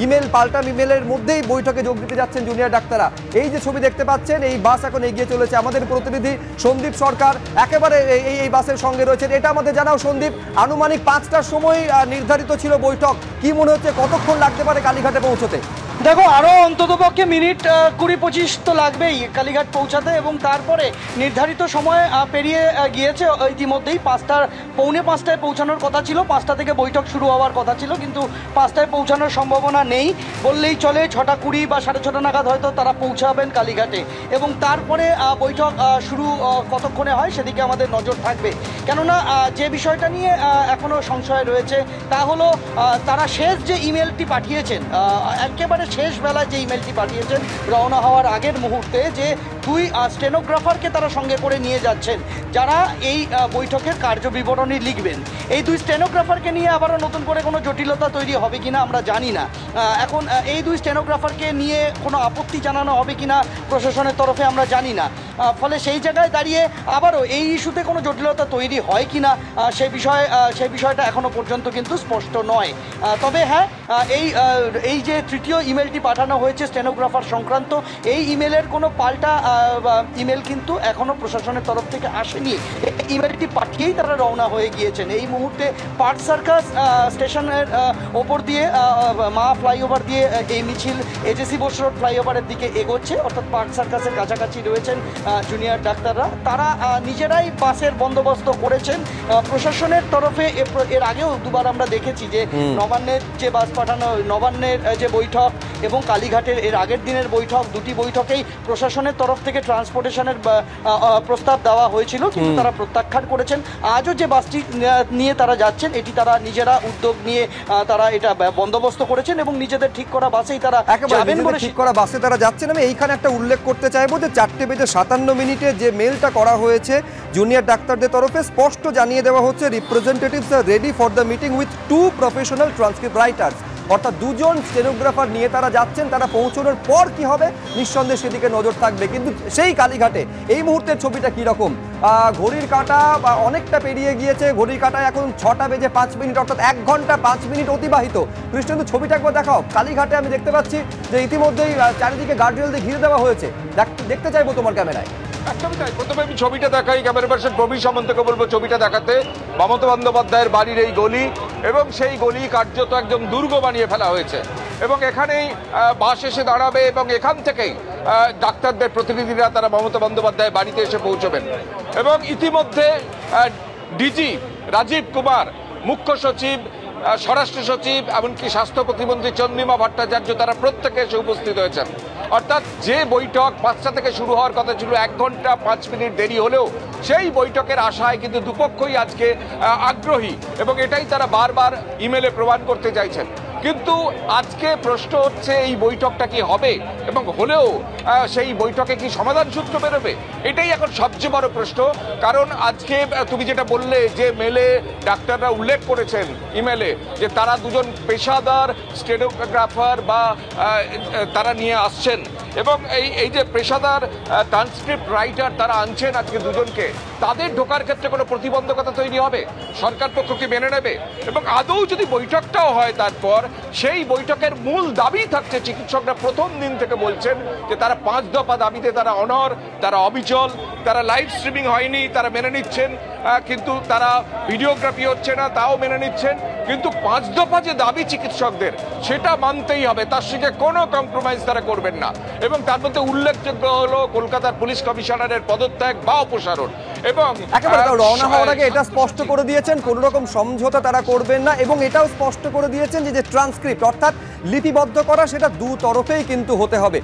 Email পাল্টা ইমেলের মধ্যেই বৈঠকে যোগ দিতে যাচ্ছেন জুনিয়র ডাক্তাররা। এই যে ছবি দেখতে পাচ্ছেন, এই বাস এখন এগিয়ে চলেছে। আমাদের প্রতিনিধি সন্দীপ সরকার একেবারে এই বাসের সঙ্গে রয়েছেন। এটা আমাদের জানাও সন্দীপ, আনুমানিক 5টার সময় নির্ধারিত ছিল বৈঠক। কি মনে হচ্ছে কতক্ষণ লাগতে পারে কালীঘাটে পৌঁছতে? দেখো, আরও অন্ততপক্ষে মিনিট 20-25 তো লাগবেই কালীঘাট পৌঁছাতে, এবং তারপরে নির্ধারিত সময় পেরিয়ে গিয়েছে ইতিমধ্যেই। 4:45 পৌঁছানোর কথা ছিল, 5টা থেকে বৈঠক শুরু হওয়ার কথা ছিল, কিন্তু 5টায় পৌঁছানোর সম্ভাবনা নেই বললেই চলে। 6:20 বা 6:30 নাগাদ হয়তো তারা পৌঁছাবেন কালীঘাটে, এবং তারপরে বৈঠক শুরু কতক্ষণে হয় সেদিকে আমাদের নজর থাকবে। কেননা যে বিষয়টা নিয়ে এখনও সংশয় রয়েছে তা হলো তারা শেষ যে ইমেলটি পাঠিয়েছেন, একেবারে শেষ বেলায় যে ইমেলটি পাঠিয়েছেন রওনা হওয়ার আগের মুহূর্তে, যে 2 স্টেনোগ্রাফারকে তারা সঙ্গে করে নিয়ে যাচ্ছেন যারা এই বৈঠকের কার্যবিবরণী লিখবেন। এই 2 স্টেনোগ্রাফারকে নিয়ে আবারও নতুন করে কোনো জটিলতা তৈরি হবে কিনা আমরা জানি না। এখন এই 2 স্টেনোগ্রাফারকে নিয়ে কোনো আপত্তি জানানো হবে কিনা প্রশাসনের তরফে আমরা জানি না। ফলে সেই জায়গায় দাঁড়িয়ে আবারও এই ইস্যুতে কোনো জটিলতা তৈরি হয় কিনা সেই বিষয়টা এখনও পর্যন্ত কিন্তু স্পষ্ট নয়। তবে হ্যাঁ, এই যে তৃতীয় ইমেলটি পাঠানো হয়েছে স্টেনোগ্রাফার সংক্রান্ত, এই ইমেলের কোনো পাল্টা ইমেল কিন্তু এখনও প্রশাসনের তরফ থেকে আসেনি। এই ইমেলটি পাঠিয়েই তারা রওনা হয়ে গিয়েছেন। এই মুহূর্তে পার্ক সার্কাস স্টেশনের ওপর দিয়ে মা ফ্লাইওভার দিয়ে এই মিছিল এজেসি বোস রোড ফ্লাইওভারের দিকে এগোচ্ছে, অর্থাৎ পার্ক সার্কাসের কাছাকাছি রয়েছেন জুনিয়র ডাক্তাররা। তারা নিজেরাই বাসের বন্দোবস্ত করেছেন। প্রশাসনের তরফে এর আগেও দুবার আমরা দেখেছি যে নবান্নের যে বাস পাঠানো, নবান্নের যে বৈঠক এবং কালীঘাটের এর আগের দিনের বৈঠক, দুটি বৈঠকেই প্রশাসনের তরফ থেকে ট্রান্সপোর্টেশনের প্রস্তাব দেওয়া হয়েছিল, কিন্তু তারা প্রত্যাখ্যান করেছেন। আজও যে বাসটি নিয়ে তারা যাচ্ছেন, এটি তারা নিজেরা উদ্যোগ নিয়ে তারা এটা বন্দোবস্ত করেছেন এবং নিজেদের ঠিক করা বাসেই তারা যাবেন বলে ঠিক করা বাসে তারা যাচ্ছেন। আমি এইখানে একটা উল্লেখ করতে চাইবো যে 4:57 যে মেলটা করা হয়েছে জুনিয়র ডাক্তারদের তরফে, স্পষ্ট জানিয়ে দেওয়া হচ্ছে representatives are ready for the meeting with 2 professional transcript writers. অর্থাৎ 2 জন স্টেনোগ্রাফার নিয়ে তারা যাচ্ছেন। তারা পৌঁছানোর পর কি হবে নিঃসন্দেহে সেদিকে নজর থাকবে। কিন্তু সেই কালীঘাটে এই মুহূর্তের ছবিটা কীরকম? ঘড়ির কাঁটা অনেকটা পেরিয়ে গিয়েছে। ঘড়ির কাঁটায় এখন 6:05, অর্থাৎ 1 ঘন্টা 5 মিনিট অতিবাহিত। কৃষ্ণেন্দু, ছবিটা একবার দেখাও। কালীঘাটে আমি দেখতে পাচ্ছি যে ইতিমধ্যেই চারিদিকে গার্ডরেল দিয়ে ঘিরে দেওয়া হয়েছে। দেখতে চাইবো তোমার ক্যামেরায়। একদমই তাই। প্রথমে আমি ছবিটা দেখাই, ক্যামেরা পার্সন প্রবীর সামন্তকে বলবো ছবিটা দেখাতে। মমতা বন্দ্যোপাধ্যায়ের বাড়ির এই গলি, এবং সেই গলি কার্যত একদম দুর্গ বানিয়ে ফেলা হয়েছে, এবং এখানেই বাস এসে দাঁড়াবে, এবং এখান থেকেই ডাক্তারদের প্রতিনিধিরা তারা মমতা বন্দ্যোপাধ্যায়ের বাড়িতে এসে পৌঁছবেন। এবং ইতিমধ্যে ডিজি রাজীব কুমার, মুখ্য সচিব, স্বরাষ্ট্র সচিব, এমনকি স্বাস্থ্য প্রতিমন্ত্রী চন্দ্রিমা ভট্টাচার্য তারা প্রত্যেকে এসে উপস্থিত হয়েছেন। অর্থাৎ যে বৈঠক 5টা থেকে শুরু হওয়ার কথা ছিল, 1 ঘন্টা 5 মিনিট দেরি হলেও সেই বৈঠকের আশায় কিন্তু দুপক্ষই আজকে আগ্রহী, এবং এটাই তারা বারবার ইমেলে প্রমাণ করতে চাইছেন। কিন্তু আজকে প্রশ্ন হচ্ছে এই বৈঠকটা কি হবে, এবং হলেও সেই বৈঠকে কি সমাধান সূত্র বেরোবে, এটাই এখন সবচেয়ে বড় প্রশ্ন। কারণ আজকে তুমি যেটা বললে যে মেলে ডাক্তাররা উল্লেখ করেছেন ইমেলে যে তারা 2 জন পেশাদার স্টেনোগ্রাফার বা তারা নিয়ে আসছেন, এবং এই যে পেশাদার ট্রান্সক্রিপ্ট রাইটার তারা আনছেন আজকে 2 জনকে, তাদের ঢোকার ক্ষেত্রে কোনো প্রতিবন্ধকতা তৈরি হবে? সরকার পক্ষ কি মেনে নেবে? এবং আদৌ যদি বৈঠকটাও হয়, তারপর সেই বৈঠকের মূল দাবি থাকছে, চিকিৎসকরা প্রথম দিন থেকে বলছেন যে তারা 5 দফা দাবিতে তারা অনড়, তারা অবিচল। তারা লাইভ স্ট্রিমিং হয়নি তারা মেনে নিচ্ছেন, কিন্তু তারা ভিডিওগ্রাফি হচ্ছে না তাও মেনে নিচ্ছেন, কিন্তু 5 দফা যে দাবি চিকিৎসকদের সেটা মানতেই হবে, তার সঙ্গে কোনো কম্প্রোমাইজ তারা করবেন না। এবং তার মধ্যে উল্লেখযোগ্য হলো কলকাতার পুলিশ কমিশনারের পদত্যাগ বা অপসারণ। এবং একেবারে রওনা হওয়ার আগে এটা স্পষ্ট করে দিয়েছেন কোনো রকম সমঝোতা তারা করবেন না, এবং এটাও স্পষ্ট করে দিয়েছেন যে ট্রান্সক্রিপ্ট অর্থাৎ লিপিবদ্ধ করা সেটা 2 তরফেই কিন্তু হতে হবে।